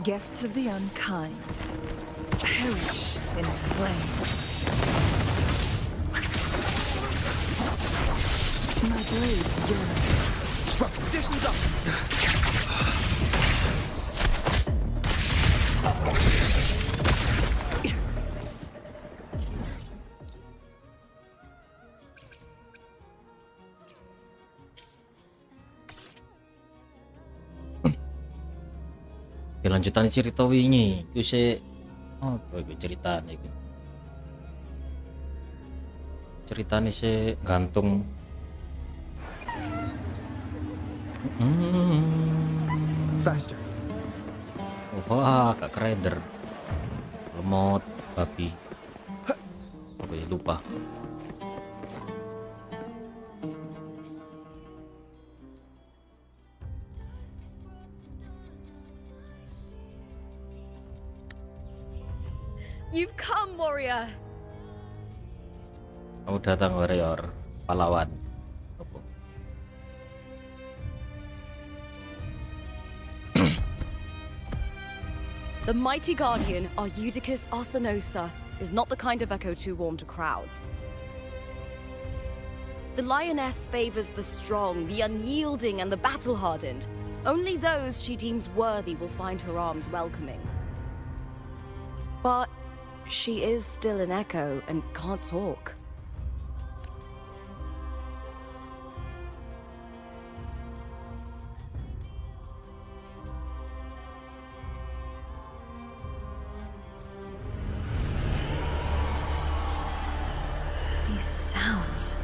Guests of the unkind perish in flames. My blade yearns. Dishes up. Lanjutan cerita wingi itu apa iku ceritane iku? Ceritane gantung. Faster. Wah, kak rider. Lemot babi. Apa ya, lupa. You've come, warrior. Kamu datang, warrior, pahlawan. The mighty guardian, our Eutychus Arsinosa, is not the kind of echo too warm to crowds. The lioness favors the strong, the unyielding, and the battle-hardened. Only those she deems worthy will find her arms welcoming. But she is still an echo and can't talk. These sounds.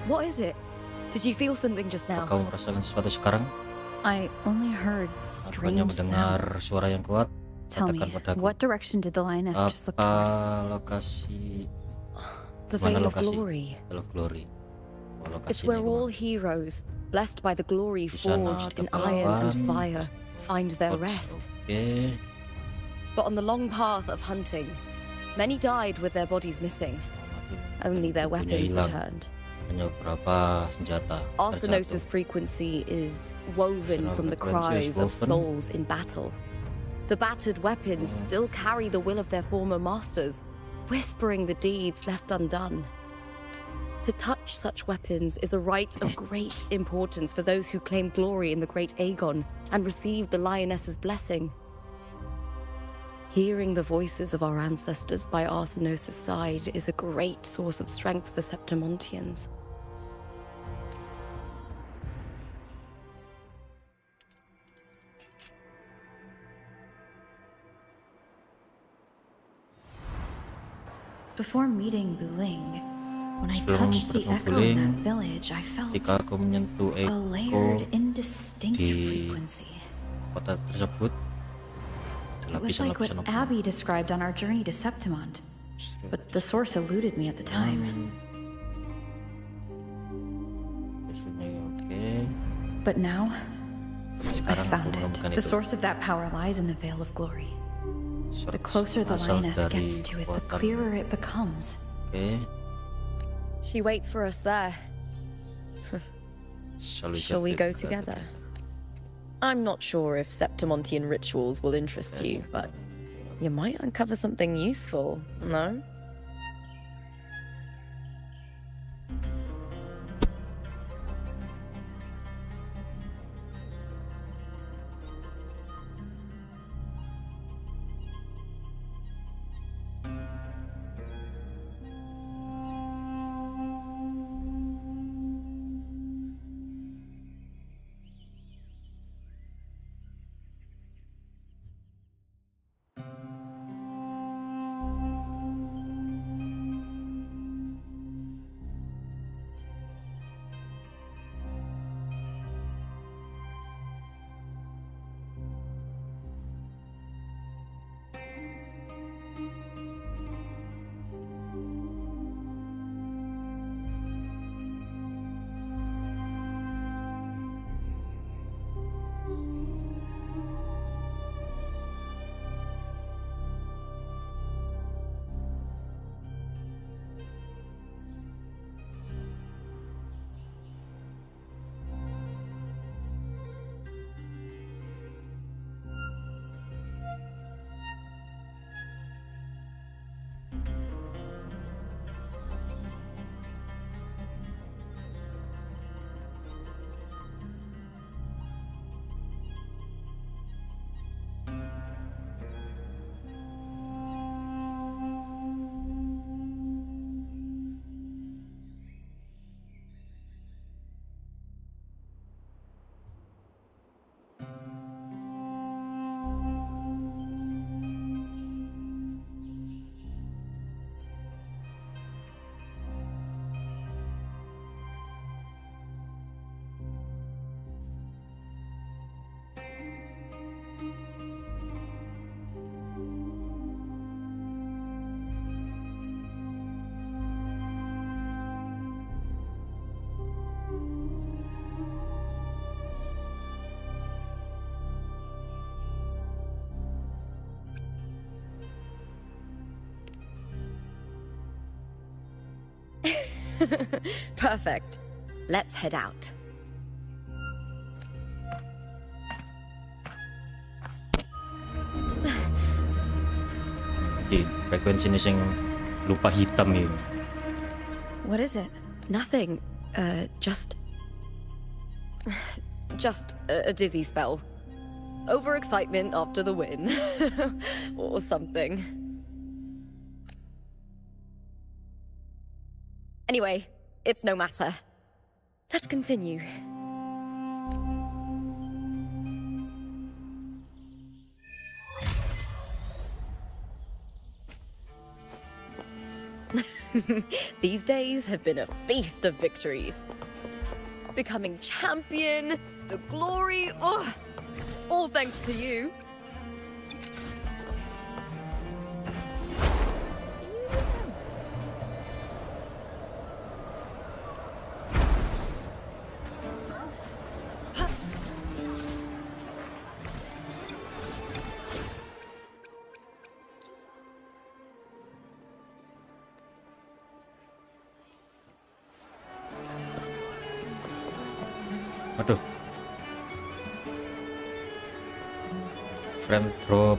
What is it? Did you feel something just now? Kamu merasakan sesuatu sekarang? I only heard Aku hanya strange mendengar sounds. suara yang kuat. Tell me, Katakan padaku, what direction did the lioness just look toward? lokasi The mana Veil of lokasi? Glory. Veil of Glory. Oh, lokasi It's where ini all gimana? heroes, blessed by the glory Di sana forged ada in iron and pahlawan. fire, find their Oke. rest. But on the long path of hunting, many died with their bodies missing. Only their Tubuhnya weapons hilang. returned. Hanya beberapa senjata Arsinosa's terjatuh. frequency is woven from the Frequency is cries of woven. souls in battle. The battered weapons still carry the will of their former masters, whispering the deeds left undone. To touch such weapons is a rite of great importance for those who claim glory in the great Aegon and receive the lioness's blessing. Hearing the voices of our ancestors by Arsinosa's side is a great source of strength for Septimontians. Before meeting Buling, when I Sebelum touched the bertemu echo in Buling, that village, I felt Ketika aku menyentuh a echo layered, indistinct di frequency. kota tersebut, It was like what lapisan-lapisan Abby described on our journey to Septimont, but the source eluded me at the time. Oke. But now, I Sekarang aku found menemukan it. The itu. source of that power lies in the Veil of Glory. The Source closer the asal lioness dari gets to it, the kekuatan. clearer it becomes. Oke. She waits for us there. Shall we go together? I'm not sure if Septimontian rituals will interest you, but you might uncover something useful, no? Perfect. Let's head out. Frekuensi ini sing lupa hitam ini. What is it? Nothing. Just a dizzy spell. Overexcitement after the win. Or something. Anyway, it's no matter. Let's continue. These days have been a feast of victories. Becoming champion, the glory, oh, all thanks to you. Aduh. Frame drop.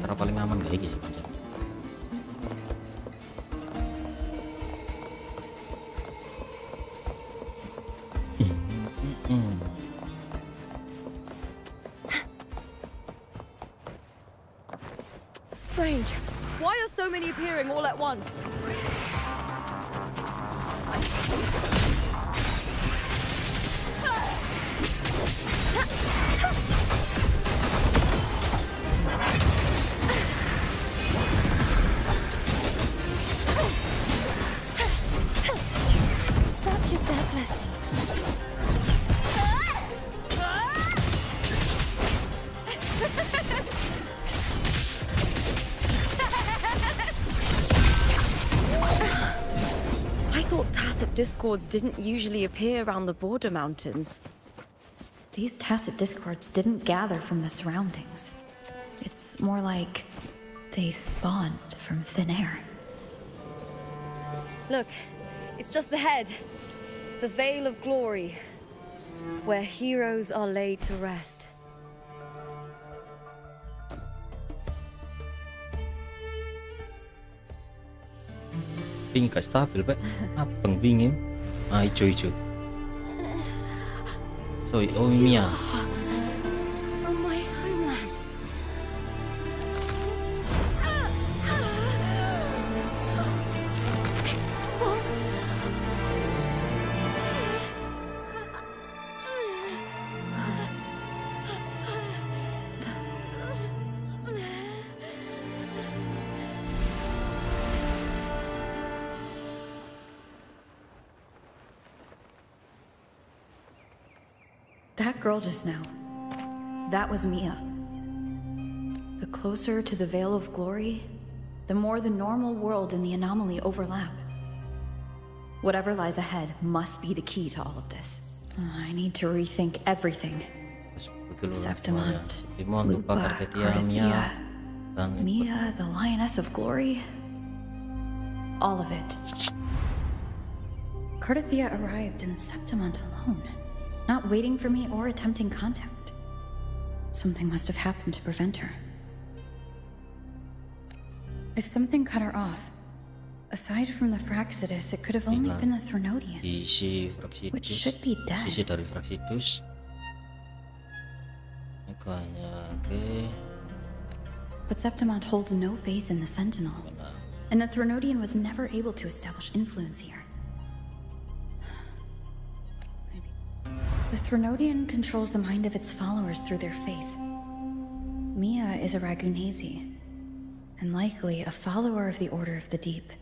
Cara paling aman kayak gini sih pancen. Strange. Why are so many appearing all at once? Such is their blessing. Discords didn't usually appear around the border mountains. These tacit discords didn't gather from the surroundings. It's more like they spawned from thin air. Look, it's just ahead. The Veil of Glory, where heroes are laid to rest. Ping gak stabil, Pak. Abang pingin. Ah, ijo. So, oh Mia. From my homeland. That girl just now, that was Mia. The closer to the Veil of Glory, the more the normal world and the anomaly overlap. Whatever lies ahead must be the key to all of this. I need to rethink everything. Septimont, Lupa, Carthethia, Mia, the Lioness of Glory. All of it. Carthethia arrived in Septimont alone, not waiting for me or attempting contact. Something must have happened to prevent her. If something cut her off, aside from the Fraxidus, it could have only been the Threnodian, which should be dead. Sisi dari Fraxidus. Okay. But Septimont holds no faith in the Sentinel, and the Threnodian was never able to establish influence here. The Threnodian controls the mind of its followers through their faith. Mia is a Ragunesi, and likely a follower of the Order of the Deep.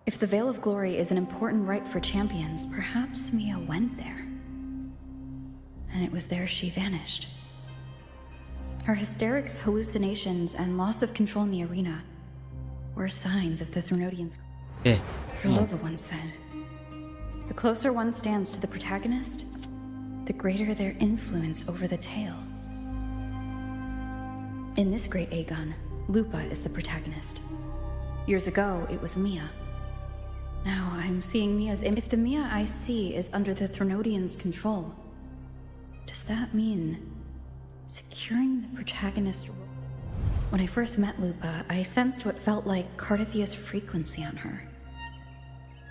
If the Veil of Glory is an important rite for champions, perhaps Mia went there. And it was there she vanished. Her hysterics, hallucinations, and loss of control in the arena were signs of the Threnodian's... Oke. Krylova once said, the closer one stands to the protagonist, the greater their influence over the tale. In this great Aegon, Lupa is the protagonist. Years ago, it was Mia. Now I'm seeing Mia's image. If the Mia I see is under the Threnodians' control, does that mean securing the protagonist role? When I first met Lupa, I sensed what felt like Cardathia's frequency on her.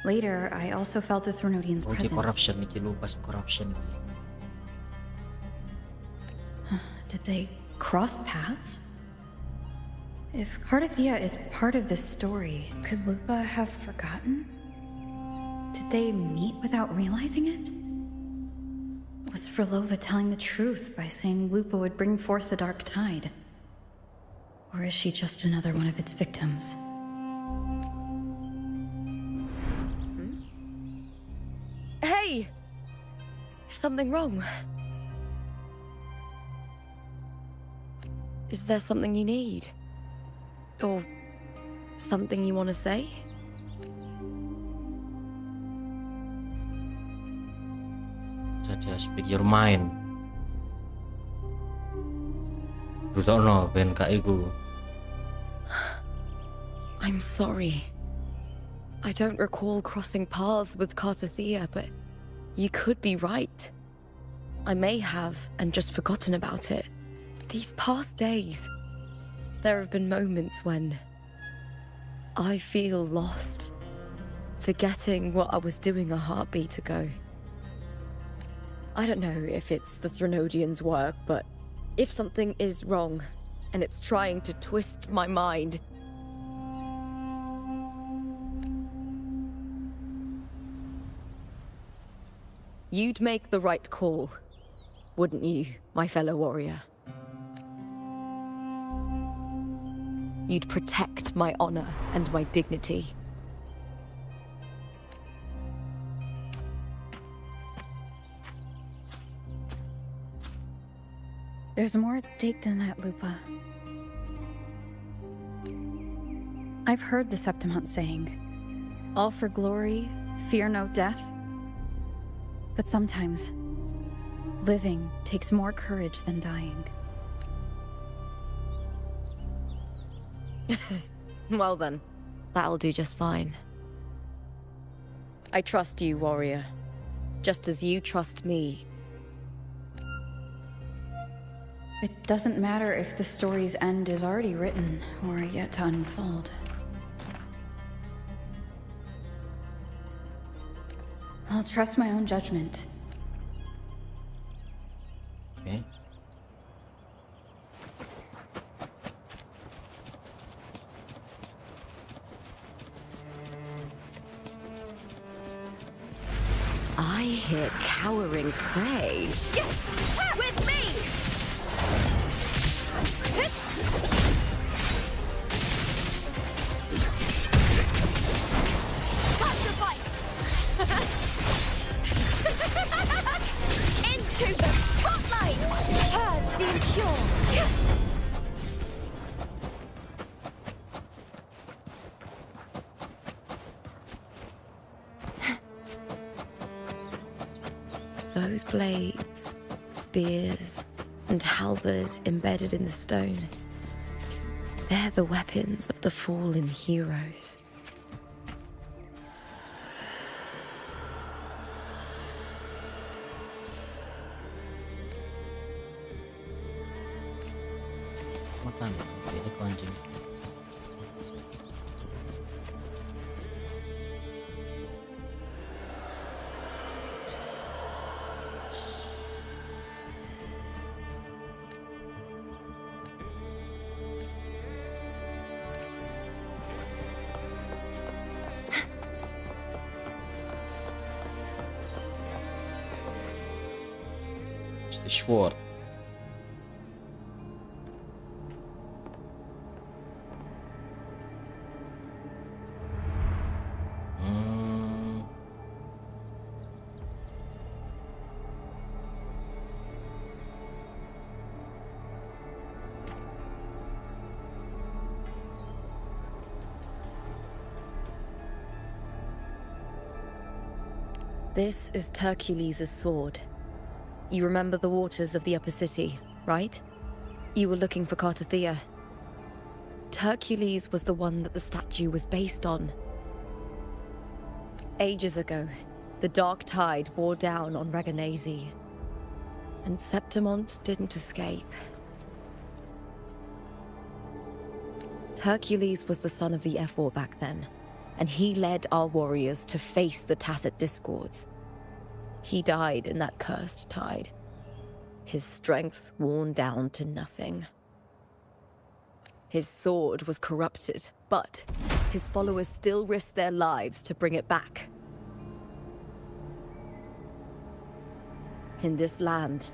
Later, I also felt the Threnodians' presence. Corruption, Niki Lupa's corruption. Did they cross paths? If Cardathia is part of this story, could Lupa have forgotten? Did they meet without realizing it? Was Krylova telling the truth by saying Lupa would bring forth the Dark Tide? Or is she just another one of its victims? Hey! Is something wrong? Is there something you need? Or something you want to say? Just speak your mind. Rutokno ben kak iku. I'm sorry. I don't recall crossing paths with Cardathia, but you could be right. I may have and just forgotten about it. These past days, there have been moments when I feel lost, forgetting what I was doing a heartbeat ago. I don't know if it's the Threnodians' work, but if something is wrong and it's trying to twist my mind, you'd make the right call, wouldn't you, my fellow warrior? You'd protect my honor and my dignity. There's more at stake than that, Lupa. I've heard the Septimont saying, all for glory, fear no death. But sometimes, living takes more courage than dying. Well then, that'll do just fine. I trust you, warrior, just as you trust me. It doesn't matter if the story's end is already written or yet to unfold. I'll trust my own judgment. Okay. I hear cowering prey. With me! Time to fight! Into the spotlight! Purge the impure! Those blades, spears, and halberd embedded in the stone. They're the weapons of the fallen heroes. Matan, ini anjing. The sword. This is Hercules' sword. You remember the waters of the upper city, right? You were looking for Cartothea. Hercules was the one that the statue was based on. Ages ago, the dark tide bore down on Reganese, and Septimont didn't escape. Hercules was the son of the Ephor back then, and he led our warriors to face the Tacit Discords. He died in that cursed tide, his strength worn down to nothing. His sword was corrupted, but his followers still risked their lives to bring it back. In this land,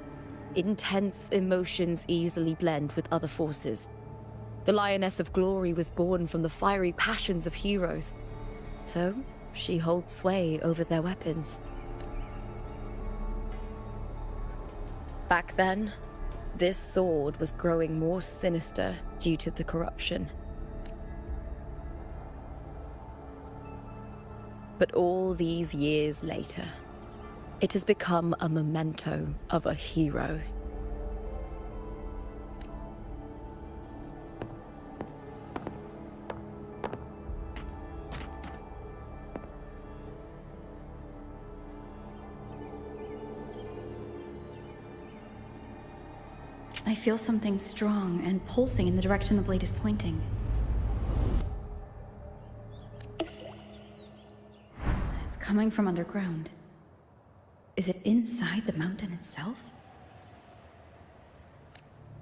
intense emotions easily blend with other forces. The Lioness of Glory was born from the fiery passions of heroes, so she holds sway over their weapons. Back then, this sword was growing more sinister due to the corruption. But all these years later, it has become a memento of a hero. I feel something strong and pulsing in the direction the blade is pointing. It's coming from underground. Is it inside the mountain itself?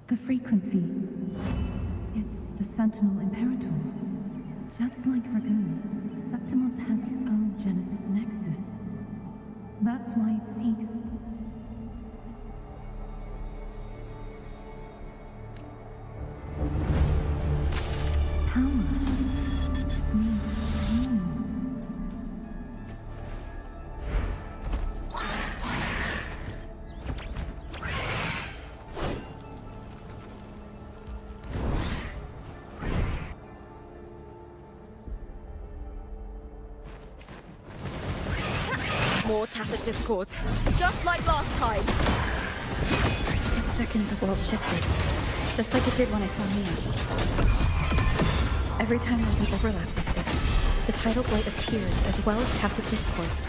The frequency. It's the Sentinel Imperator. Just like Dragoon, Septimont has its own Genesis Nexus. That's why it seeks... power. Needs pain. More Tacit Discords, just like last time. For a split second, the world shifted. Just like it did when I saw Mia. Every time there's an overlap like this, the tidal blade appears as well as Tacit Discords.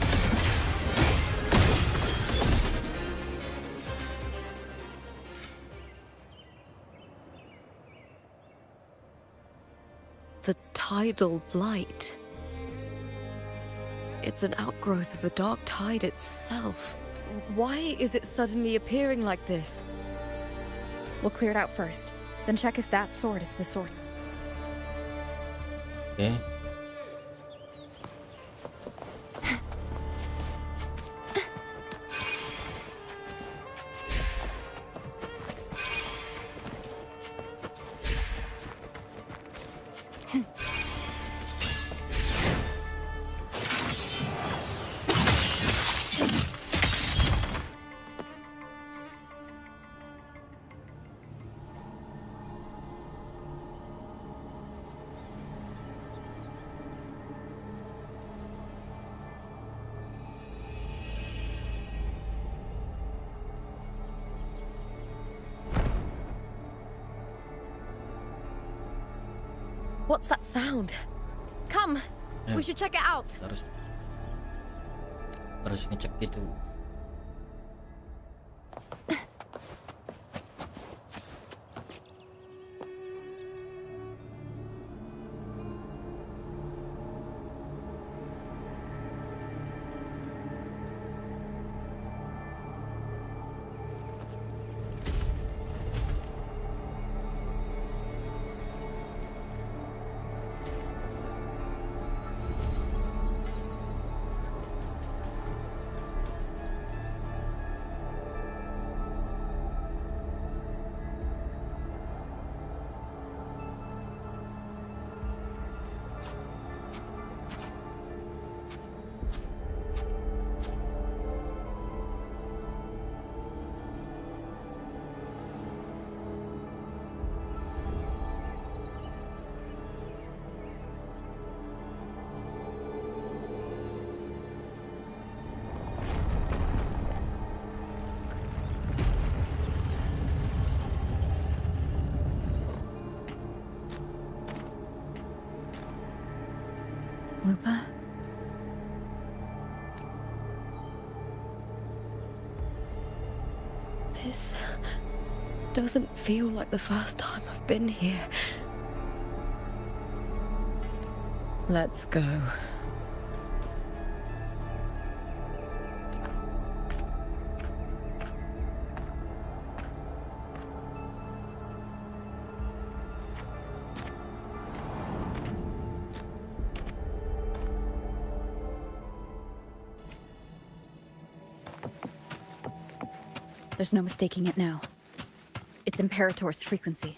The tidal blight. It's an outgrowth of the dark tide itself. Why is it suddenly appearing like this? We'll clear it out first, then check if that sword is the sword. Okay. What's that sound? Come, we should check it out. Harus ngecek itu. This doesn't feel like the first time I've been here. Let's go. There's no mistaking it now. It's Imperator's frequency.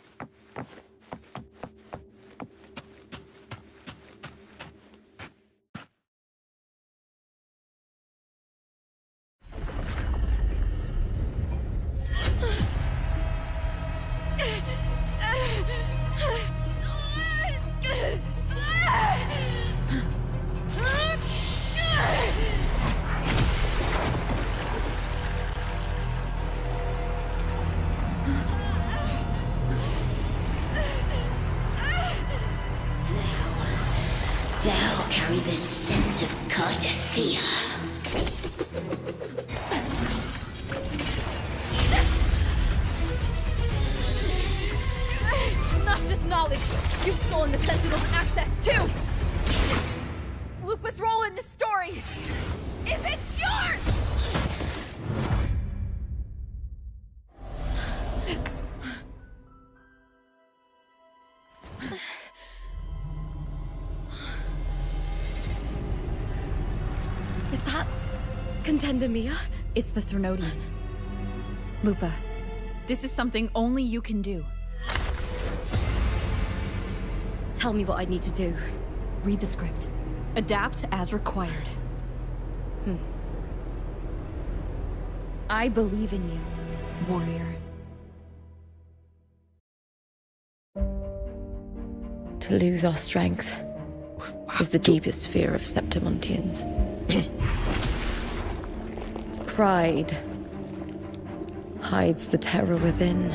Thou carry the scent of Ketika. Not just knowledge! You've stolen the Sentinel's access too! Lupus' role in this story isn't yours! Is that Contender Mia? It's the Threnodian. Lupa, this is something only you can do. Tell me what I need to do. Read the script. Adapt as required. I believe in you, warrior. To lose our strength is the deepest fear of Septimontians. Pride hides the terror within.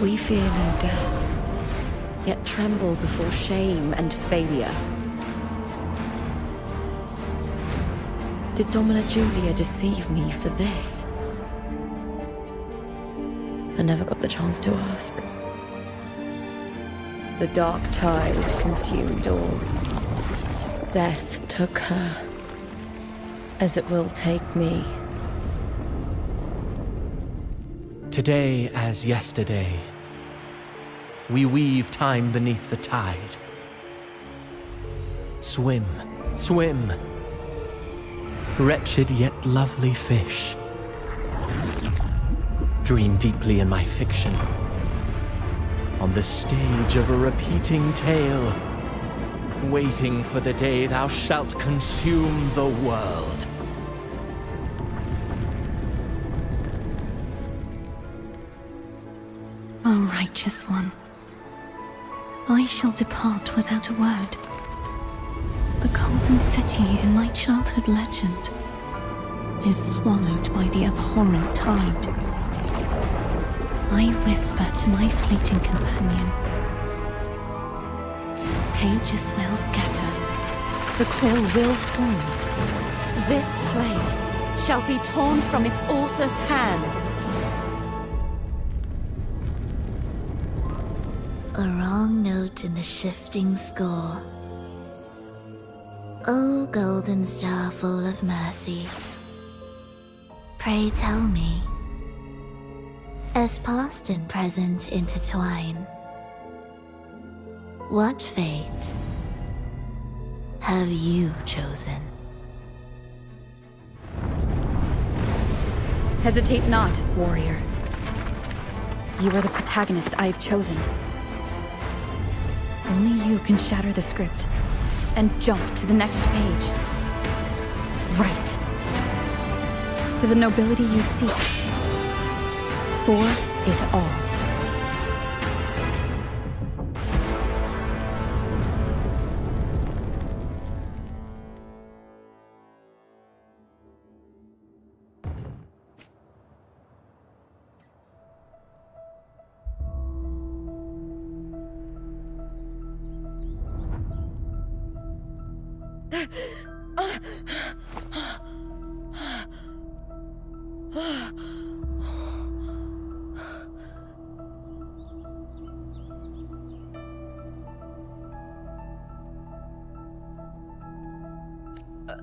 We fear no death, yet tremble before shame and failure. Did Domina Julia deceive me for this? I never got the chance to ask. The dark tide consumed all. Death took her, as it will take me. Today as yesterday, we weave time beneath the tide. Swim, swim, wretched yet lovely fish. Dream deeply in my fiction, on the stage of a repeating tale, waiting for the day thou shalt consume the world. O righteous one, I shall depart without a word. The golden city in my childhood legend is swallowed by the abhorrent tide. I whisper to my fleeting companion. Pages will scatter. The quill will fall. This play shall be torn from its author's hands. A wrong note in the shifting score. O golden star full of mercy, pray tell me, as past and present intertwine, what fate have you chosen? Hesitate not, warrior. You are the protagonist I have chosen. Only you can shatter the script and jump to the next page. Right. For the nobility you seek. For it all.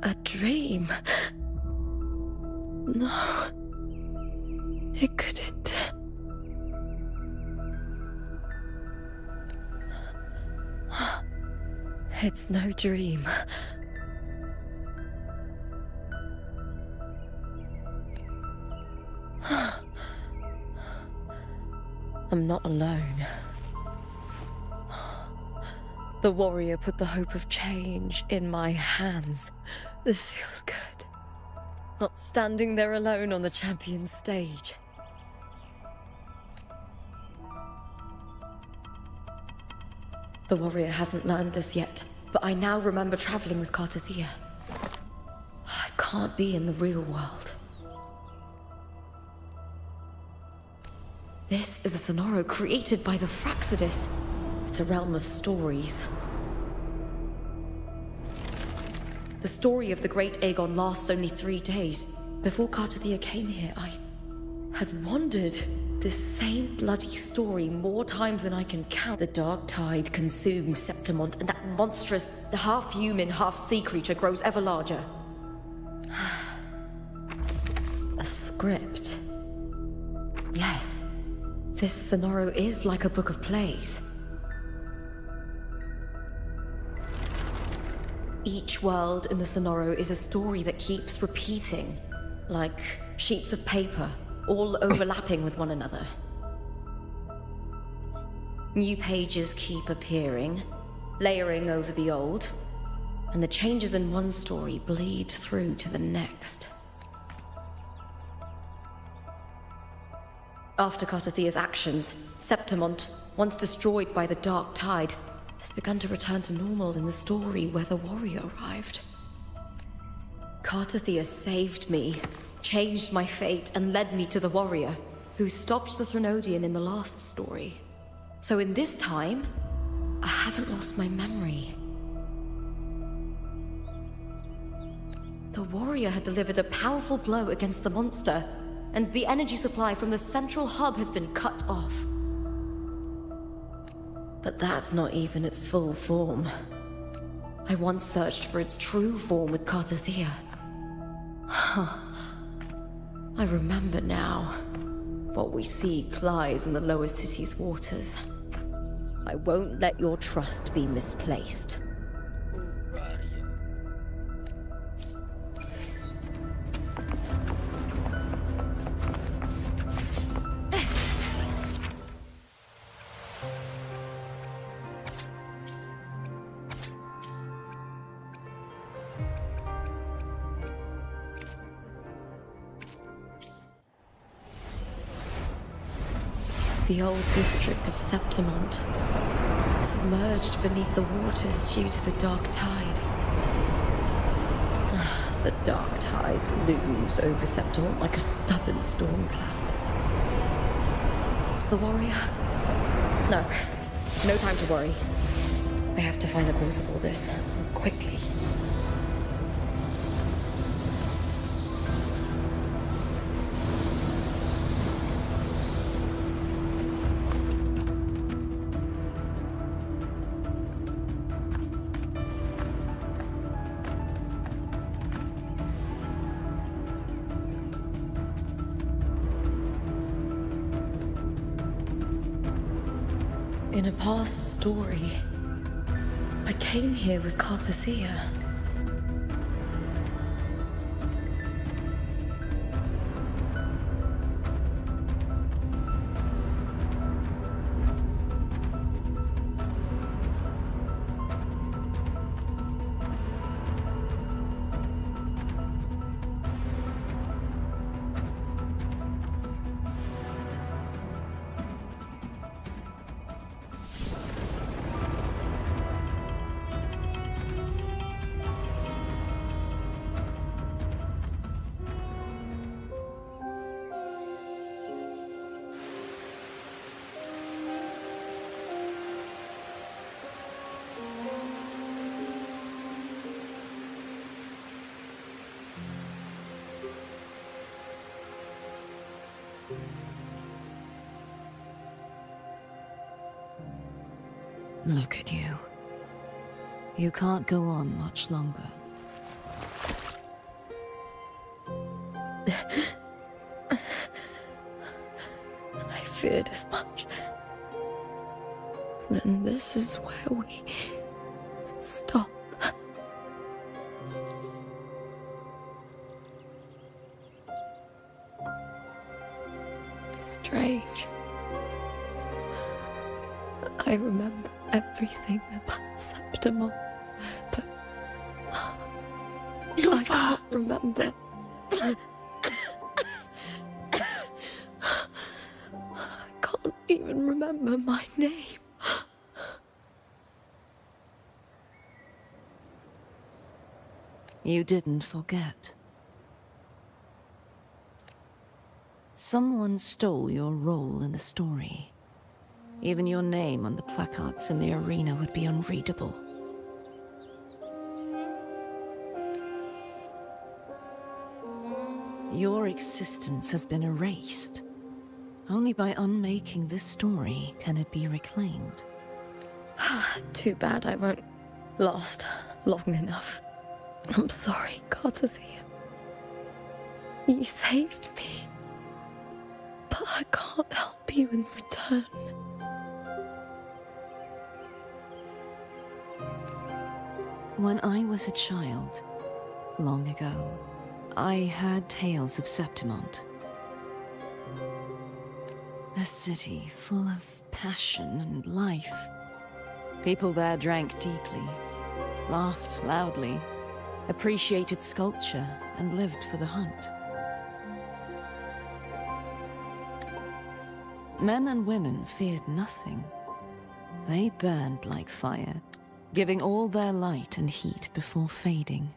A dream? No. It couldn't. It's no dream. I'm not alone. The warrior put the hope of change in my hands. This feels good. Not standing there alone on the champion's stage. The warrior hasn't learned this yet, but I now remember traveling with Ketika. I can't be in the real world. This is a Sonoro created by the Fraxidus. It's a realm of stories. The story of the Great Aegon lasts only 3 days. Before Ketika came here, I had wandered this same bloody story more times than I can count. The dark tide consumes Septimont, and that monstrous, half-human, half-sea creature grows ever larger. A script. Yes, this Sonoro is like a book of plays. Each world in the Sonoro is a story that keeps repeating, like sheets of paper, all overlapping with one another. New pages keep appearing, layering over the old, and the changes in one story bleed through to the next. After Ketika's actions, Septimont, once destroyed by the dark tide, has begun to return to normal in the story where the warrior arrived. Ketika saved me, changed my fate, and led me to the warrior, who stopped the Threnodian in the last story. So in this time, I haven't lost my memory. The warrior had delivered a powerful blow against the monster, and the energy supply from the central hub has been cut off. But that's not even its full form. I once searched for its true form with Ketika. I remember now. What we seek lies in the lower city's waters. I won't let your trust be misplaced. The old district of Septimont, submerged beneath the waters due to the dark tide. The dark tide looms over Septimont like a stubborn storm cloud. Is the warrior? No time to worry. I have to find the cause of all this, quickly. In a past story, I came here with Ketika. Look at you. You can't go on much longer. I feared as much. Then this is where we stop. Strange. I remember everything about Septimon, but I can't remember. I can't even remember my name. You didn't forget. Someone stole your role in the story. Even your name on the placards in the arena would be unreadable. Your existence has been erased. Only by unmaking this story can it be reclaimed. Too bad I won't last long enough. I'm sorry, Ketika. You saved me. But I can't help you in return. When I was a child, long ago, I heard tales of Septimon. A city full of passion and life. People there drank deeply, laughed loudly, appreciated sculpture, and lived for the hunt. Men and women feared nothing. They burned like fire, giving all their light and heat before fading.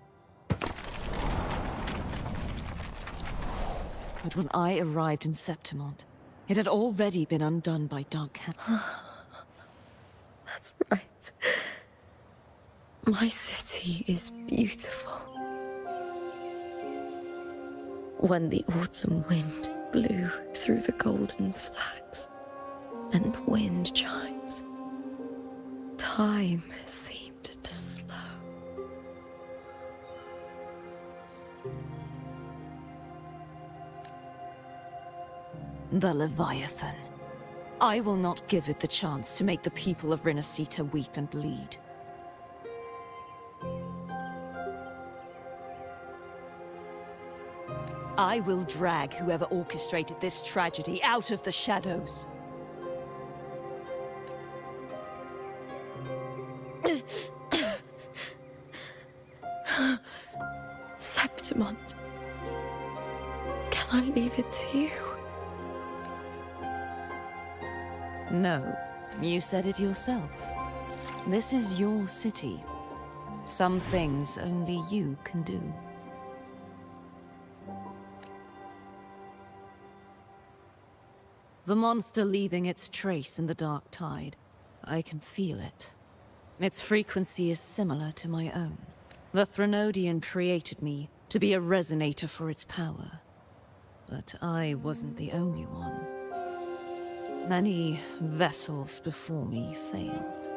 But when I arrived in Septimon, it had already been undone by dark hands. That's right. My city is beautiful. When the autumn wind blew through the golden flags and wind chimes, time seemed to slow. The Leviathan. I will not give it the chance to make the people of Renacita weep and bleed. I will drag whoever orchestrated this tragedy out of the shadows. Septimon, can I leave it to you? No, you said it yourself. This is your city. Some things only you can do. The monster leaving its trace in the dark tide. I can feel it. Its frequency is similar to my own. The Threnodian created me to be a resonator for its power. But I wasn't the only one. Many vessels before me failed.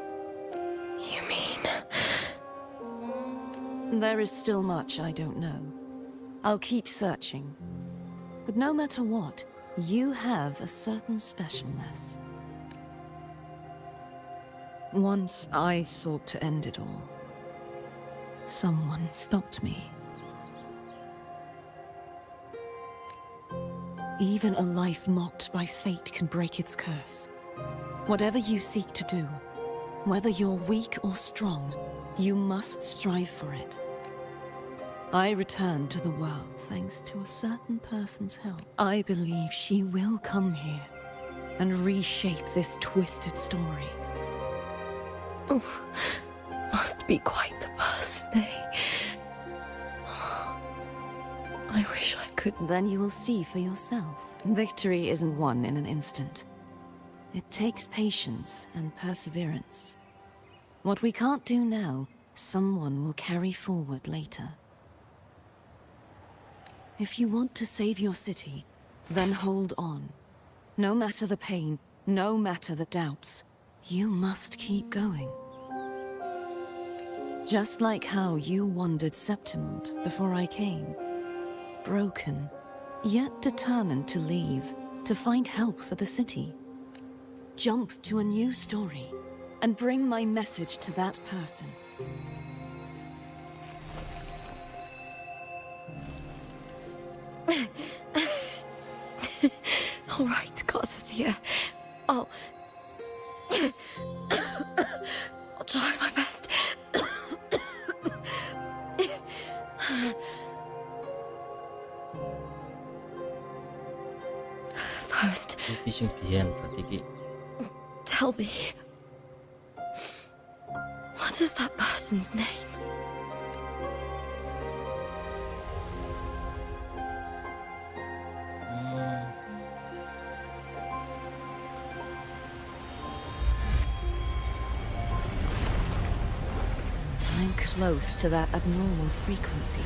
You mean? There is still much I don't know. I'll keep searching. But no matter what, you have a certain specialness. Once I sought to end it all. Someone stopped me. Even a life mocked by fate can break its curse. Whatever you seek to do, whether you're weak or strong, you must strive for it. I returned to the world thanks to a certain person's help. I believe she will come here and reshape this twisted story. Oh, must be quite the person, eh? I wish I could. Then you will see for yourself. Victory isn't won in an instant. It takes patience and perseverance. What we can't do now, someone will carry forward later. If you want to save your city, then hold on. No matter the pain, no matter the doubts, You must keep going. Just like how you wandered Septimont before I came. Broken, yet determined to leave, to find help for the city. Jump to a new story, and bring my message to that person. All right, Ketika. I'll try my best. First, tell me, what is that person's name? I'm close to that abnormal frequency.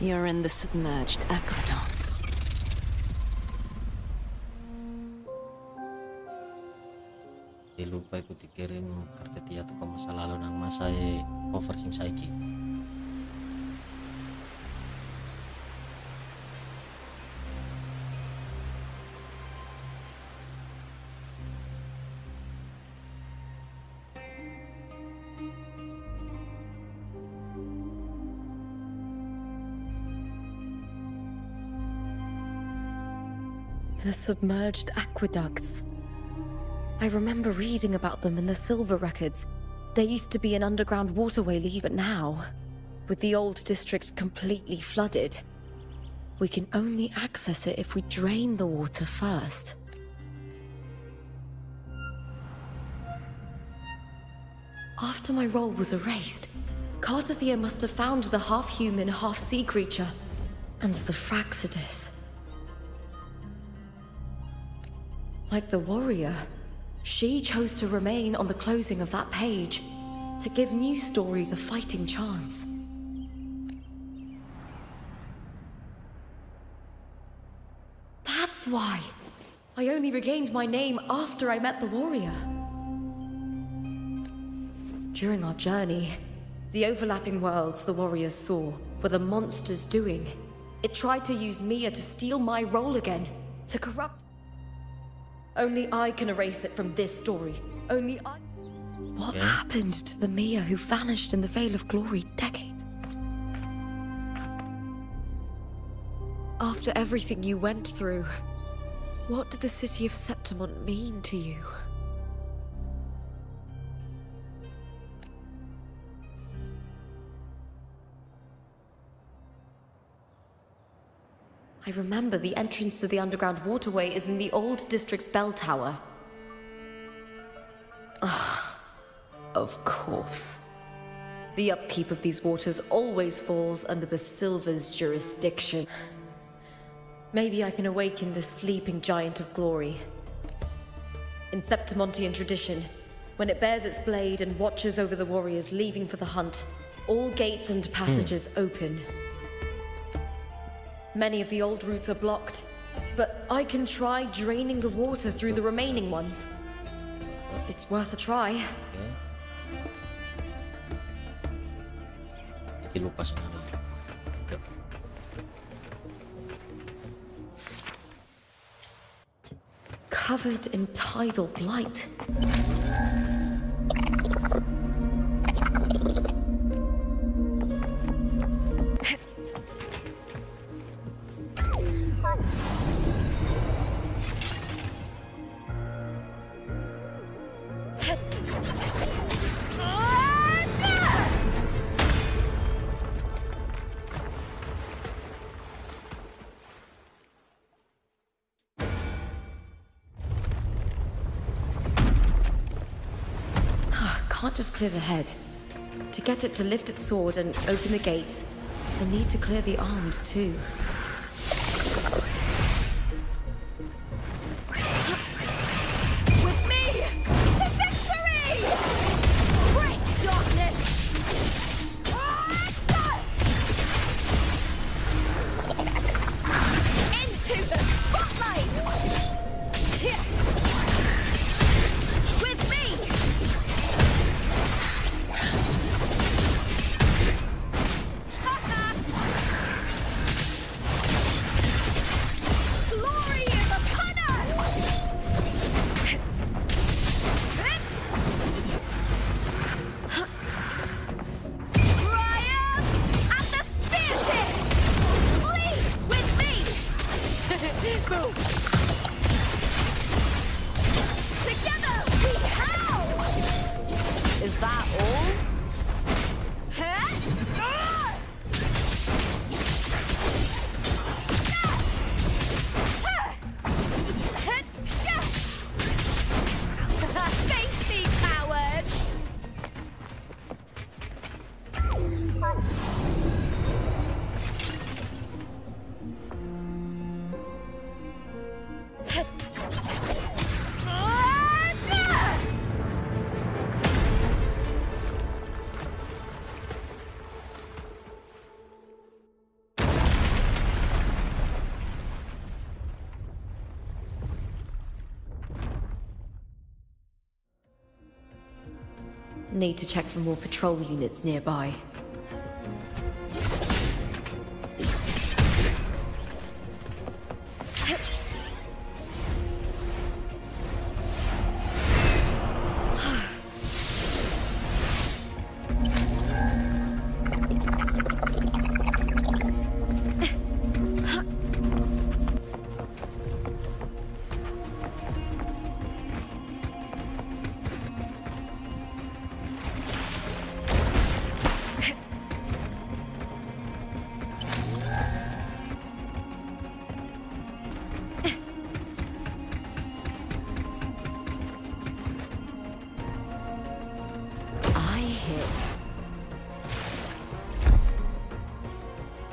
You're in the submerged aqueducts. Lupa iku dikirim kartu toko masa lalu nang masae cover sing saiki. The submerged aqueducts. I remember reading about them in the silver records. There used to be an underground waterway lead, but now, with the old district completely flooded, we can only access it if we drain the water first. After my role was erased, Ketika must have found the half-human, half-sea creature, and the Fraxidus. Like the warrior, she chose to remain on the closing of that page, to give new stories a fighting chance. That's why I only regained my name after I met the warrior. During our journey, the overlapping worlds the warriors saw were the monsters doing. It tried to use Mia to steal my role again, to corrupt. Only I can erase it from this story. Only I. What happened to the Mia who vanished in the Veil of Glory decades? After everything you went through, what did the city of Septimont mean to you? I remember the entrance to the underground waterway is in the old district's bell tower. Ah, of course. The upkeep of these waters always falls under the Silver's jurisdiction. Maybe I can awaken the sleeping giant of glory. In Septimontian tradition, when it bears its blade and watches over the warriors leaving for the hunt, all gates and passages open. Many of the old routes are blocked, but I can try draining the water through the remaining ones. It's worth a try. Covered in tidal blight. Can't just clear the head. To get it to lift its sword and open the gates, I need to clear the arms too. With me to victory! Break darkness! Together we howl! Is that all? Face me, coward! Need to check for more patrol units nearby.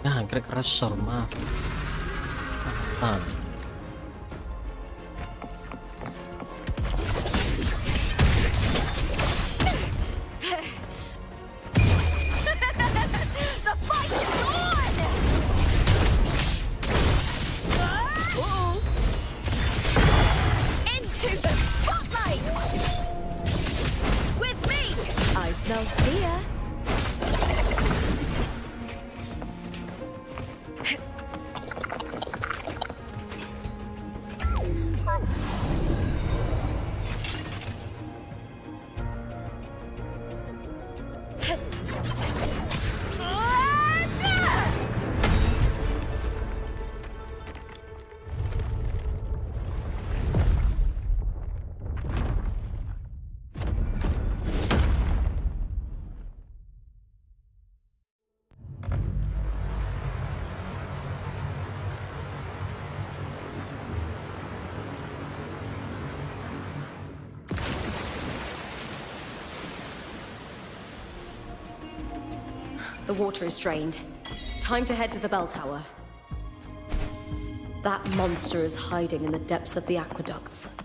Nah, kira-kira sorma. Ah, The fight is on! Into the spotlight! With me! I smell fear. The water is drained. Time to head to the bell tower. That monster is hiding in the depths of the aqueducts.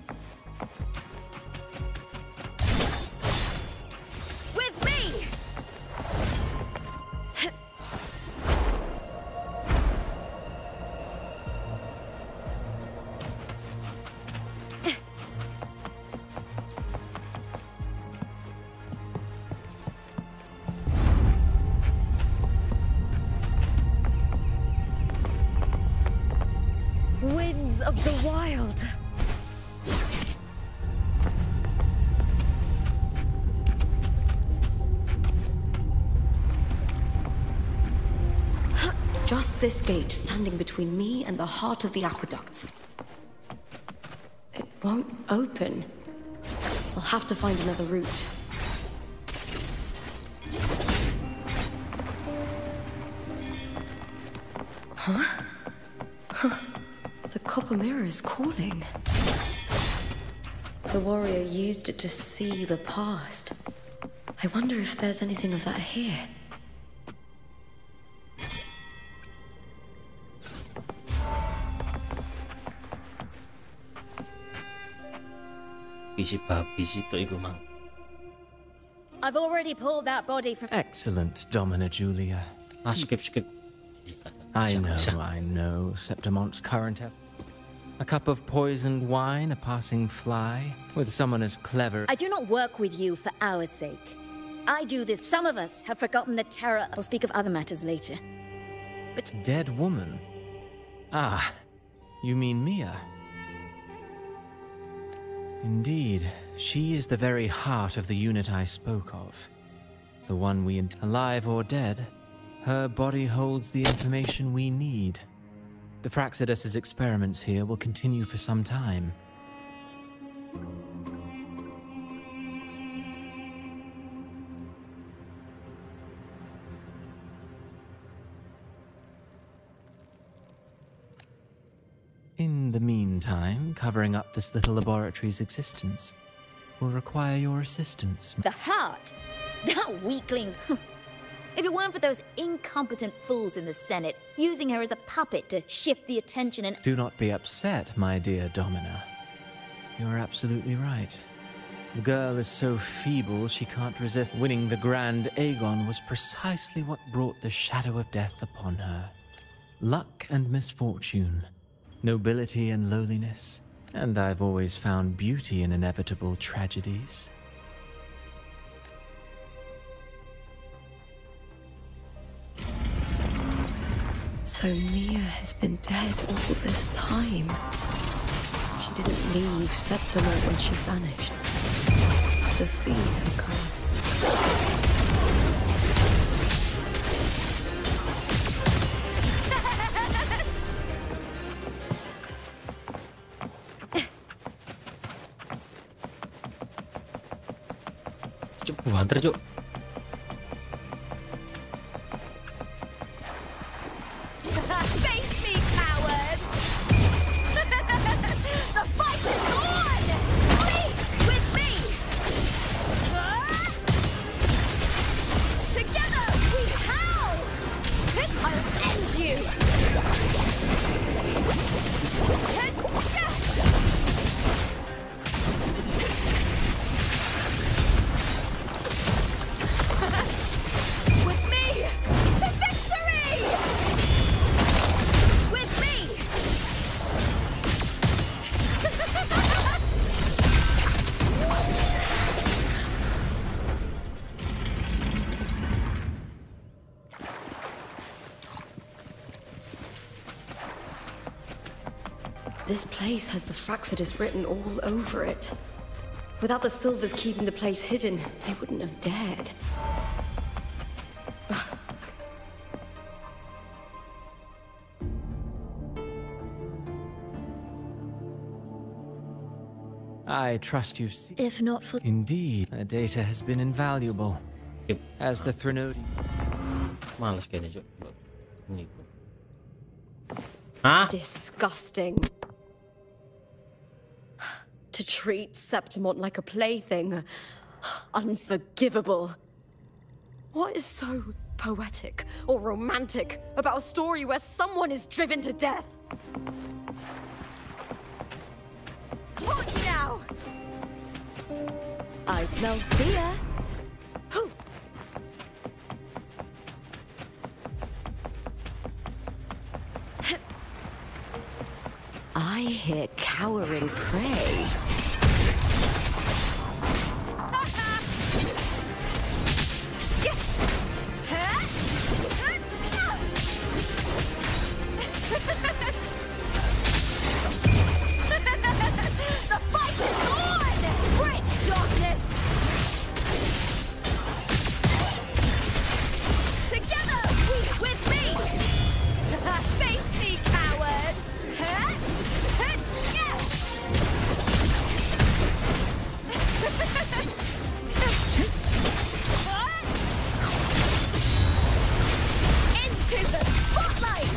With me! Winds of the wild. Just this gate standing between me and the heart of the aqueducts. It won't open. I'll have to find another route. Huh? The copper mirror is calling. The warrior used it to see the past. I wonder if there's anything of that here. I've already pulled that body from. Excellent, Domina Julia. Skip. I know, Septimon's current effort. A cup of poisoned wine, a passing fly, with someone as clever. I do not work with you for our sake. I do this. Some of us have forgotten the terror. I'll speak of other matters later. But Dead woman? Ah, you mean Mia? Indeed, she is the very heart of the unit I spoke of. The one alive or dead, her body holds the information we need. The Fraxidus's experiments here will continue for some time. In the meantime, covering up this little laboratory's existence will require your assistance. The heart? That weaklings. If it weren't for those incompetent fools in the Senate, using her as a puppet to shift the attention and— Do not be upset, my dear Domina. You are absolutely right. The girl is so feeble she can't resist. Winning the Grand Aegon was precisely what brought the shadow of death upon her. Luck and misfortune, nobility and lowliness, and I've always found beauty in inevitable tragedies. So Mia has been dead all this time. She didn't leave Septimore when she vanished. The sea took her. Cuk, banter, Cuk. Face me, coward! The fight is on! Lead with me! Together we howl! I'll end you! With me! To victory! With me! This place has the Fraxidus written all over it. Without the Silvers keeping the place hidden, they wouldn't have dared. I trust you see. If not for— Indeed, the data has been invaluable. Yep. As the Threnodian... Males kayaknya, Cuk. Ini. Hah? Disgusting. To treat Septimore like a plaything. Unforgivable. What is so poetic or romantic about a story where someone is driven to death? What now? I smell fear. Hoo. I hear cowering prey. the fight is on! Break darkness! Together with me! Face me, coward! Into the spotlight!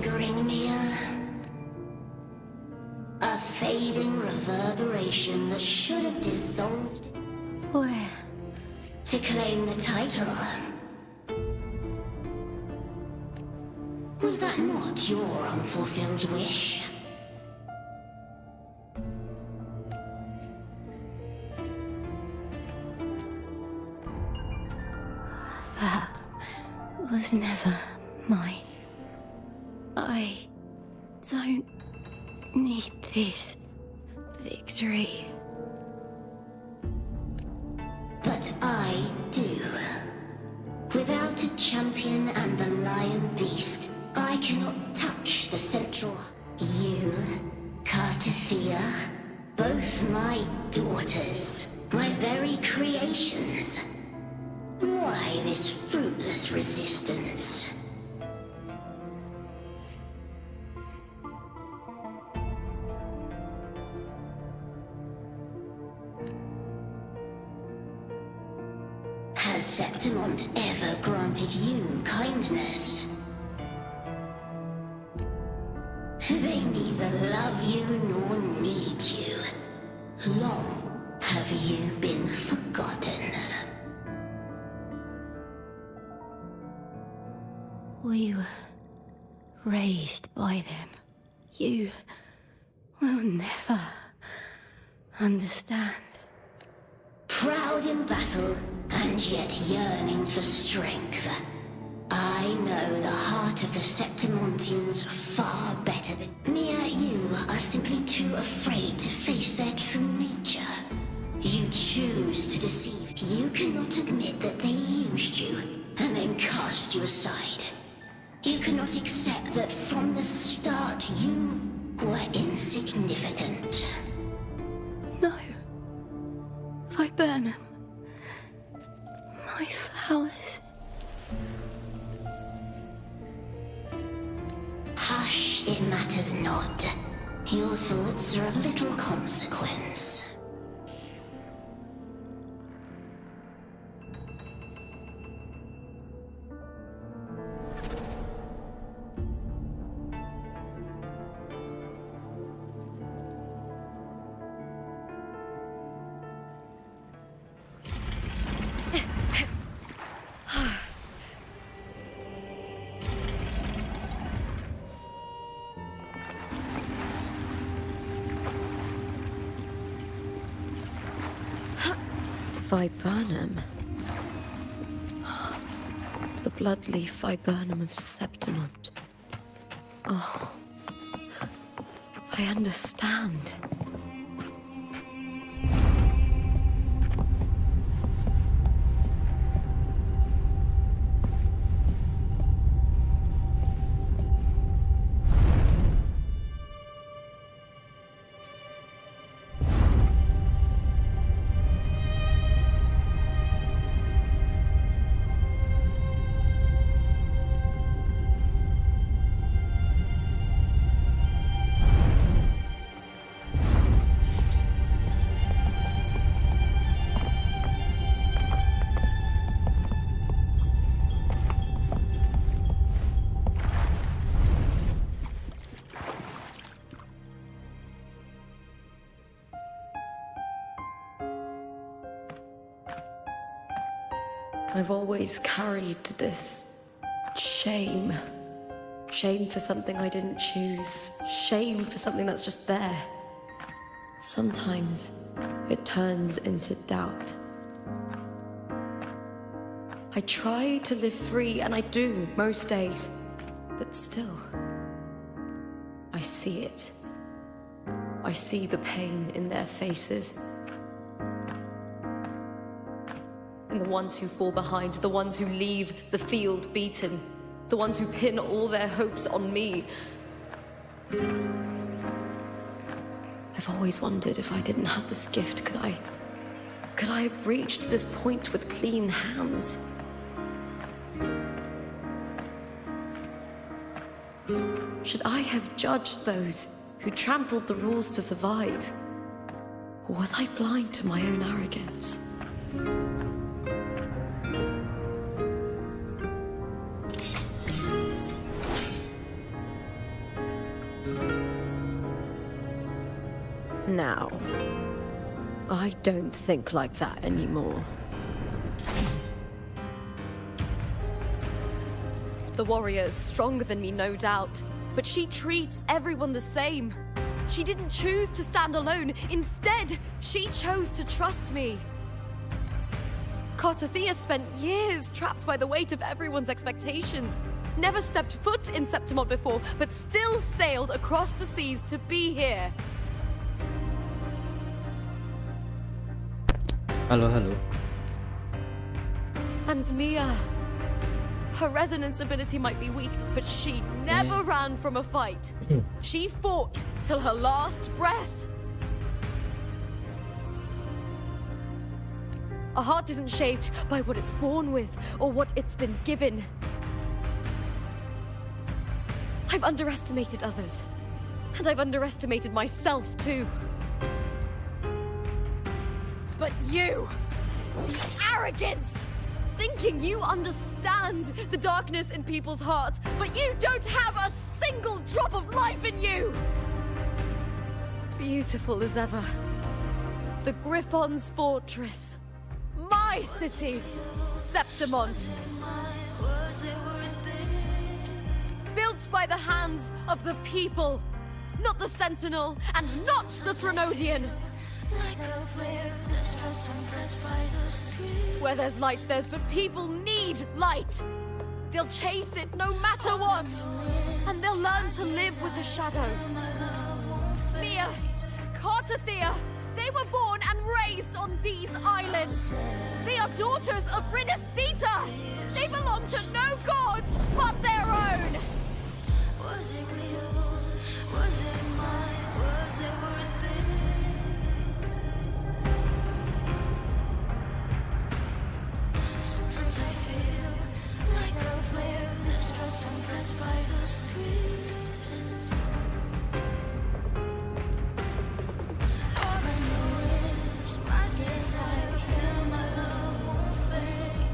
lingering, Mia. A fading reverberation that should have dissolved. Where? To claim the title. Was that not your unfulfilled wish? That was never mine. I don't need this victory. But I do. Without a champion and the lion beast, I cannot touch the central. You, Cartithia, both my daughters, my very creations. Why this fruitless resistance? Has Septimont ever granted you kindness? They neither love you nor need you. Long have you been forgotten. We were raised by them. You will never understand. Proud in battle, and yet yearning for strength. I know the heart of the Septimontians far better than... Mia, you are simply too afraid to face their true nature. You choose to deceive. You cannot admit that they used you, and then cast you aside. You cannot accept that from the start you were insignificant. No. Viburnum. My flowers. Hush, it matters not. Your thoughts are of little consequence. Viburnum. The bloodleaf viburnum of Septimont. Oh, I understand. I've always carried this shame. Shame for something I didn't choose. Shame for something that's just there. Sometimes it turns into doubt. I try to live free, and I do most days. But still, I see it. I see the pain in their faces. And the ones who fall behind, the ones who leave the field beaten, the ones who pin all their hopes on me. I've always wondered if I didn't have this gift, could I have reached this point with clean hands? Should I have judged those who trampled the rules to survive? Or was I blind to my own arrogance? Now, I don't think like that anymore. The warrior is stronger than me, no doubt, but she treats everyone the same. She didn't choose to stand alone. Instead, she chose to trust me. Ketika spent years trapped by the weight of everyone's expectations. Never stepped foot in Septimont before, but still sailed across the seas to be here. Halo. And Mia. Her resonance ability might be weak, but she never ran from a fight. She fought till her last breath. A heart isn't shaped by what it's born with or what it's been given. I've underestimated others, and I've underestimated myself too. But you, the arrogance! Thinking you understand the darkness in people's hearts, but you don't have a single drop of life in you! Beautiful as ever. The Griffon's fortress. My city, Septimont. Built by the hands of the people. Not the Sentinel, and not the Trinodian. Where there's light, but people need light. They'll chase it no matter what. And they'll learn to live with the shadow. Mia, Ketika, they were born and raised on these islands. They are daughters of Rinasita. They belong to no gods but their own. Was it real? Was it mine? Was it worth it? Sometimes I feel like a player distressed and pressed by the screams. All I know is my desire and my love won't fade.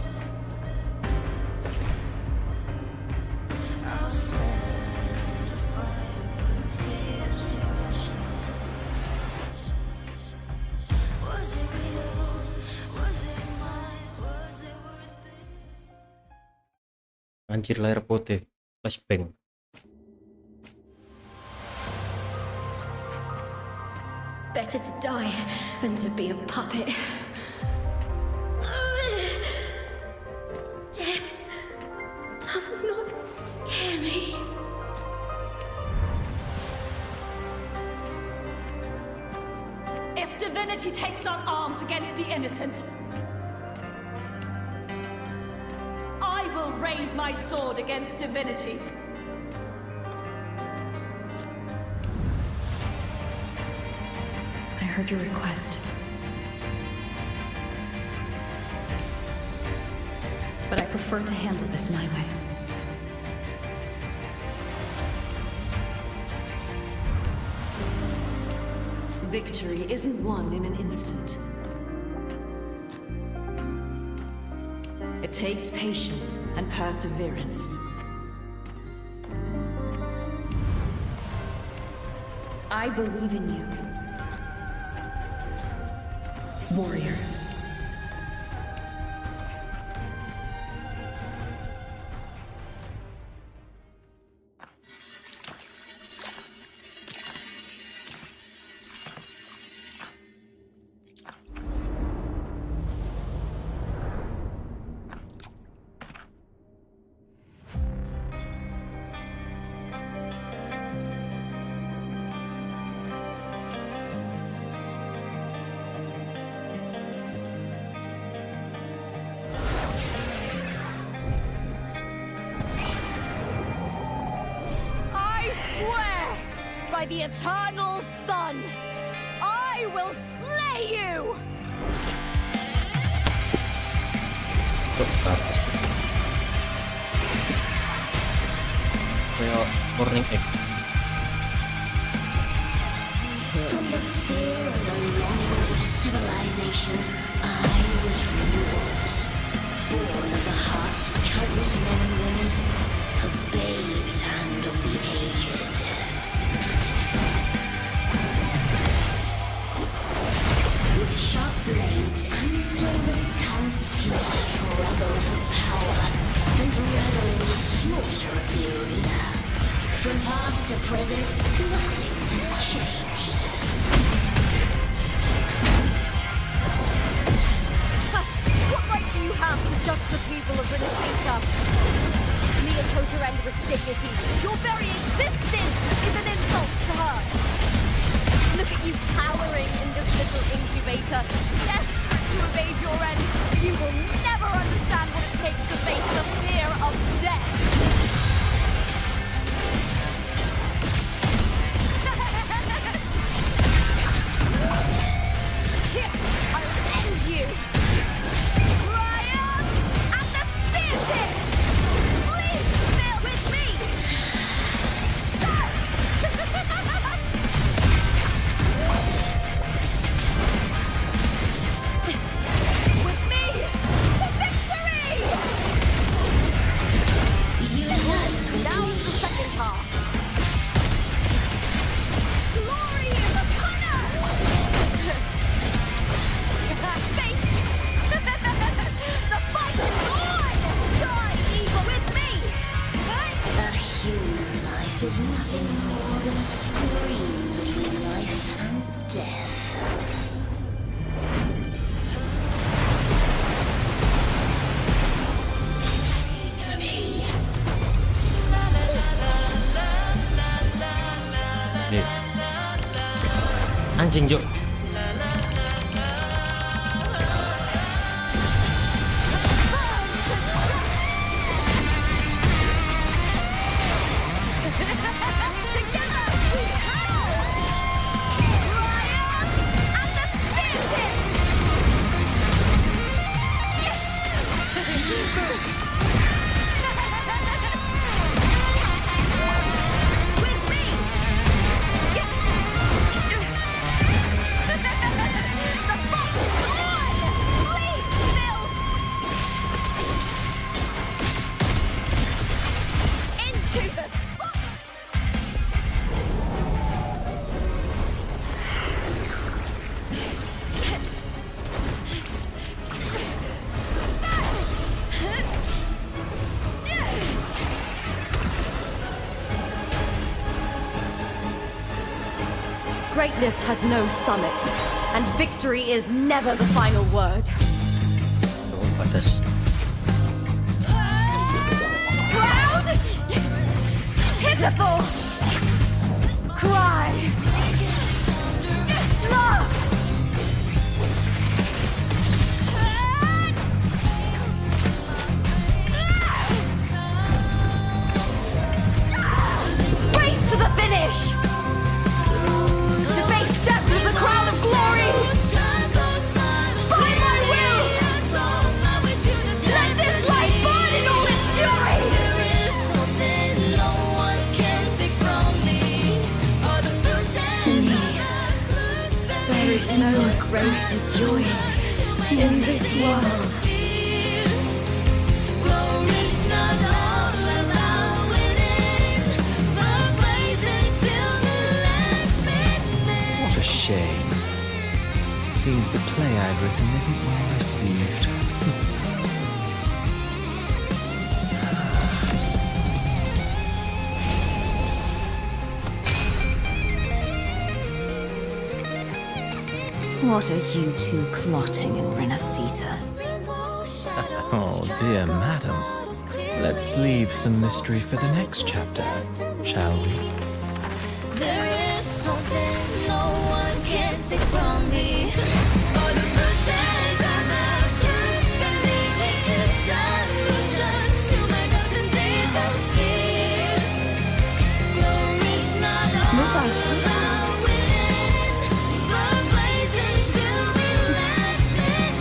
I'll set a fire when fear extinguishes. Was it real? Was it mine? Was it worth it? Anjir, layar putih flashbang. Better to die than to be a puppet. Death does not scare me. If divinity takes up arms against the innocent, I will raise my sword against divinity. I heard your request. But I prefer to handle this my way. Victory isn't won in an instant. It takes patience and perseverance. I believe in you, warrior. By the eternal sun, I will slay you! Kayak warning egg. From the fear and the longings of civilization, I was wrought. Born of the hearts of countless men and women, of babes and of the aged. past to present, nothing has changed. What right do you have to judge the people of Indonesia? Mia chose her end with dignity. Your very existence is an insult to her. Look at you cowering in this little incubator, desperate to evade your end. You will never understand what it takes to face the fear of death. Here, I'll end you. Ryan and the theatre. Please bear with me. With me to victory! Now it's the second half. Glory is upon us! Face! The fight is on! Die evil with me! A human life is nothing more than a scream between life and death. To me. Anjing Jo. Together we howl! Ryan and the theatre! With me! The fight is on! Please, Bill! Into the spot! Greatness has no summit, and victory is never the final word. Doon patas. Proud! Pitiful! Cry! Love! Race to the finish! To face death with the crown of glory! By my will! Let this light burn in all its fury! To me, there is no greater joy in this world. What a shame. Seems the play I've written isn't well received. What are you two plotting in Renacita? Oh, dear madam. Let's leave some mystery for the next chapter, shall we? There is something no one can take from me. All the bruises I've left just beneath me. It's a solution to my doubts and deepest fears. Glory's not all about winning, but blazing till we last minute.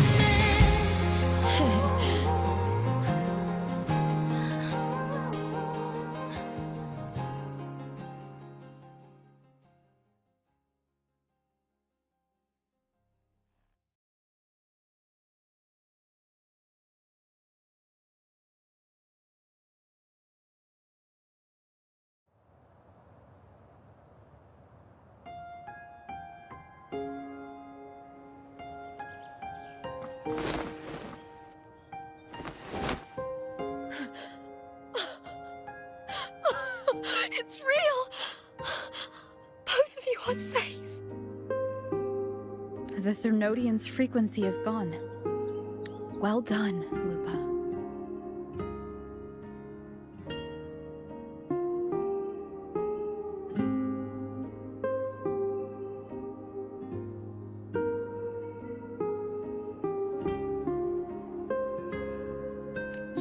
It's real! You're safe. The Threnodian's frequency is gone. Well done, Lupa.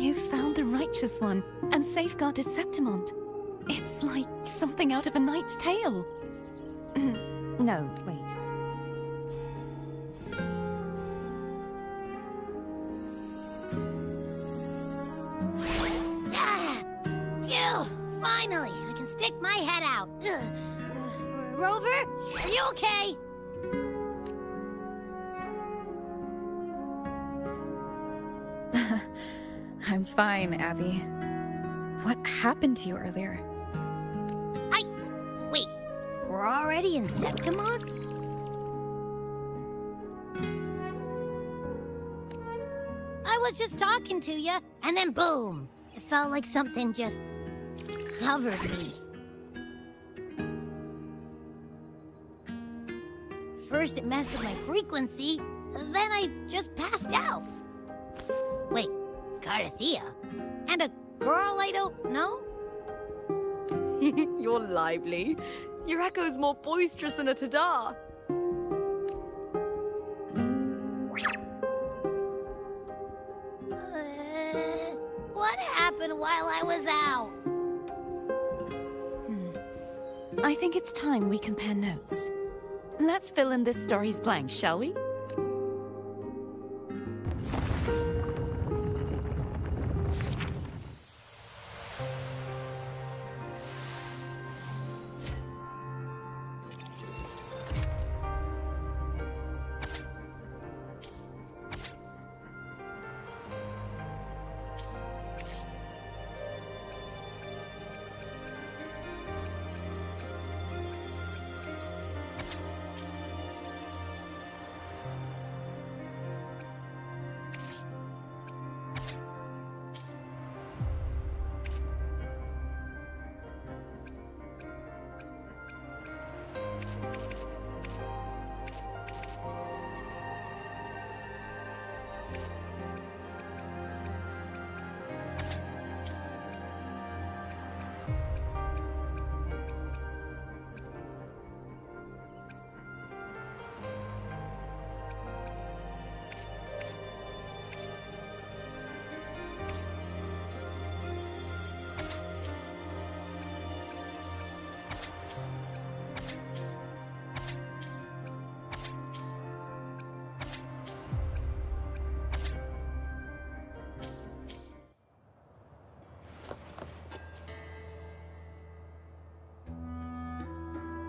You found the righteous one and safeguarded Septimont. It's like something out of a knight's tale. No, wait. Phew! Finally, I can stick my head out. Rover, are you okay? I'm fine, Abby. What happened to you earlier? Wait, we're already in Septimont? I was just talking to you, and then boom! It felt like something just covered me. First it messed with my frequency, then I just passed out. Wait, Carthea? And a girl I don't know? You're lively. Your echo's more boisterous than a tada. What happened while I was out? I think it's time we compare notes. Let's fill in this story's blanks, shall we?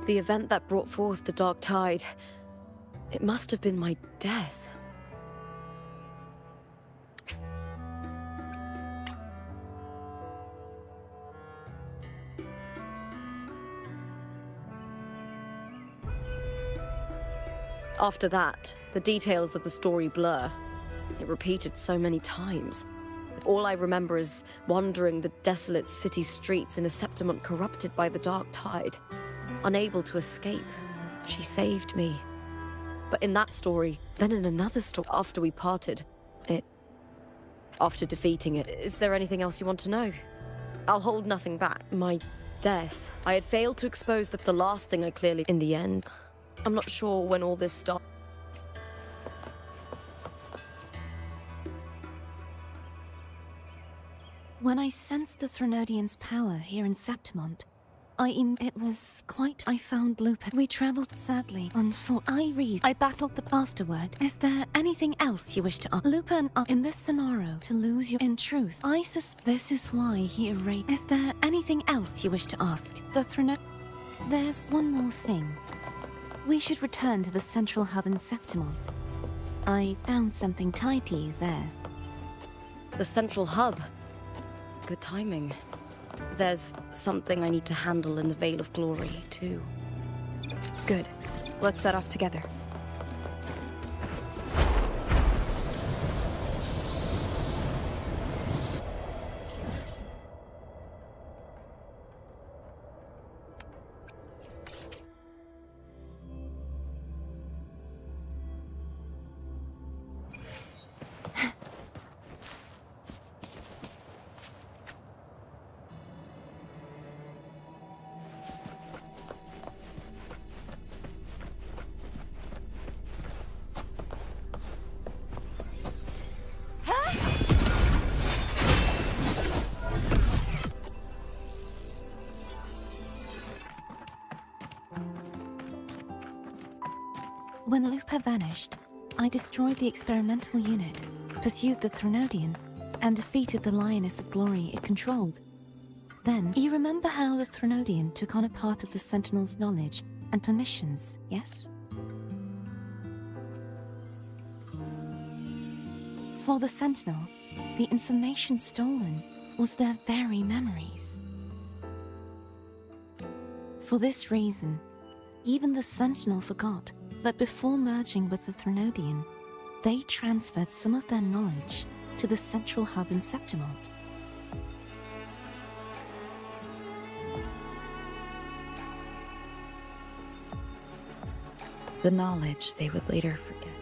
The event that brought forth the Dark Tide, it must have been my death. After that, the details of the story blur. It repeated so many times. All I remember is wandering the desolate city streets in a Septimont corrupted by the Dark Tide. Unable to escape, she saved me. But in that story, then in another story, after we parted, after defeating it, is there anything else you want to know? I'll hold nothing back. My death. I had failed to expose the last thing I clearly, in the end. I'm not sure when all this started. When I sensed the Threnodian's power here in Septimont, it was quite... I found Lupin. We traveled sadly. I battled the afterward. Is there anything else you wish to ask? Lupin, in this scenario, to lose you... In truth, I suspect this is why he erased... Is there anything else you wish to ask? There's one more thing. We should return to the central hub in Septimont. I found something tied to you there. The central hub? Good timing. There's something I need to handle in the Veil of Glory, too. Good. Let's set off together. When Lupa vanished, I destroyed the experimental unit, pursued the Threnodian, and defeated the Lioness of Glory it controlled. Then, you remember how the Threnodian took on a part of the Sentinel's knowledge and permissions, yes? For the Sentinel, the information stolen was their very memories. For this reason, even the Sentinel forgot that before merging with the Threnodian, they transferred some of their knowledge to the central hub in Septimont. The knowledge they would later forget.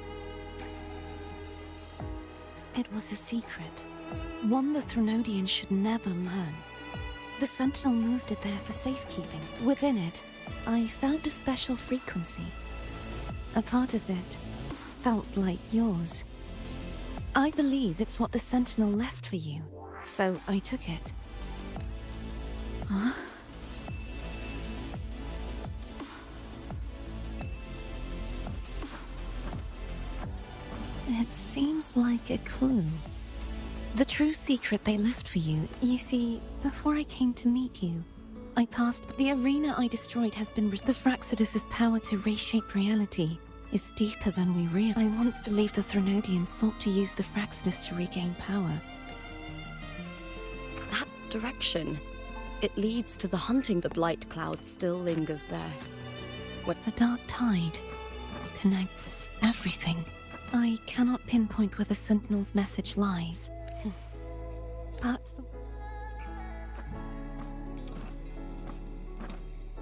It was a secret, one the Threnodian should never learn. The Sentinel moved it there for safekeeping. Within it, I found a special frequency. A part of it felt like yours. I believe it's what the Sentinel left for you, so I took it. Huh? It seems like a clue. The true secret they left for you. You see, before I came to meet you, I passed... The arena I destroyed has been... The Fraxidus' power to reshape reality is deeper than we realize. I once believed the Threnodians sought to use the Fraxidus to regain power. That direction. It leads to the hunting. The blight cloud still lingers there. The dark tide connects everything. I cannot pinpoint where the Sentinel's message lies. But...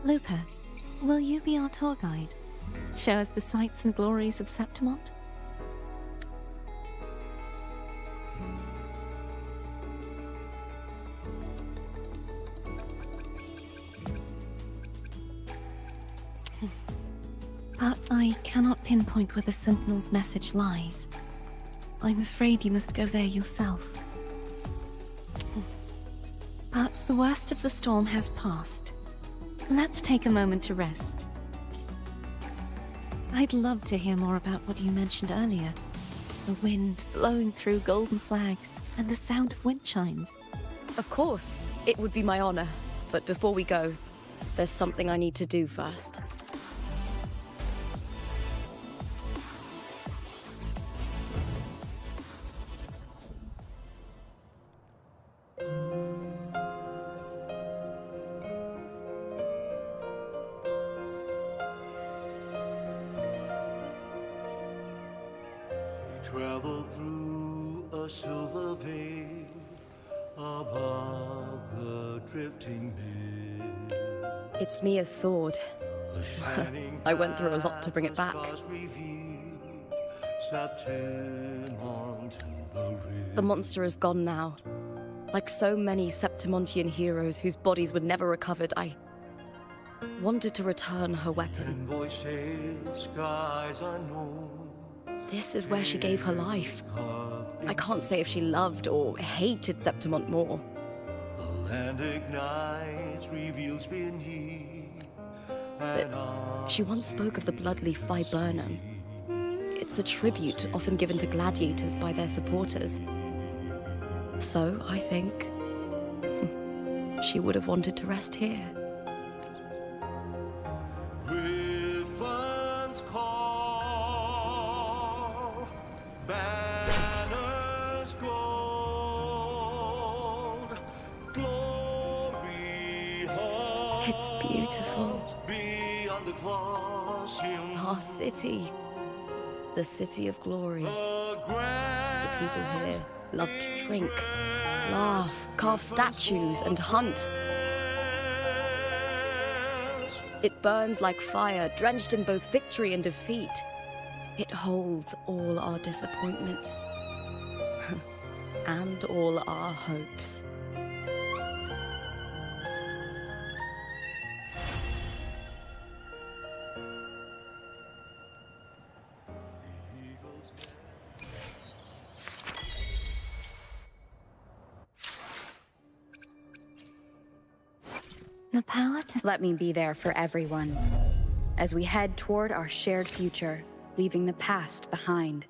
Lupa, will you be our tour guide? Show us the sights and glories of Septimont? But I cannot pinpoint where the Sentinel's message lies. I'm afraid you must go there yourself. But the worst of the storm has passed. Let's take a moment to rest. I'd love to hear more about what you mentioned earlier. The wind blowing through golden flags and the sound of wind chimes. Of course, it would be my honor. But before we go, there's something I need to do first. Travel through a silver veil above the drifting mist. It's Mia's sword. I went through a lot to bring it back. The monster is gone now. Like so many Septimontian heroes whose bodies were never recovered, I wanted to return her weapon. This is where she gave her life. I can't say if she loved or hated Septimont more. The land ignites, reveals beneath. But she once spoke of the bloodleaf viburnum. It's a tribute often given to gladiators by their supporters. So, I think, she would have wanted to rest here. Griffins call, banners gold, glory halls. It's beautiful. Beyond the Colosseum. Our city. The city of glory. The people here love to drink, laugh, carve statues, and hunt. It burns like fire, drenched in both victory and defeat. It holds all our disappointments and all our hopes. The power to... Let me be there for everyone. As we head toward our shared future, leaving the past behind.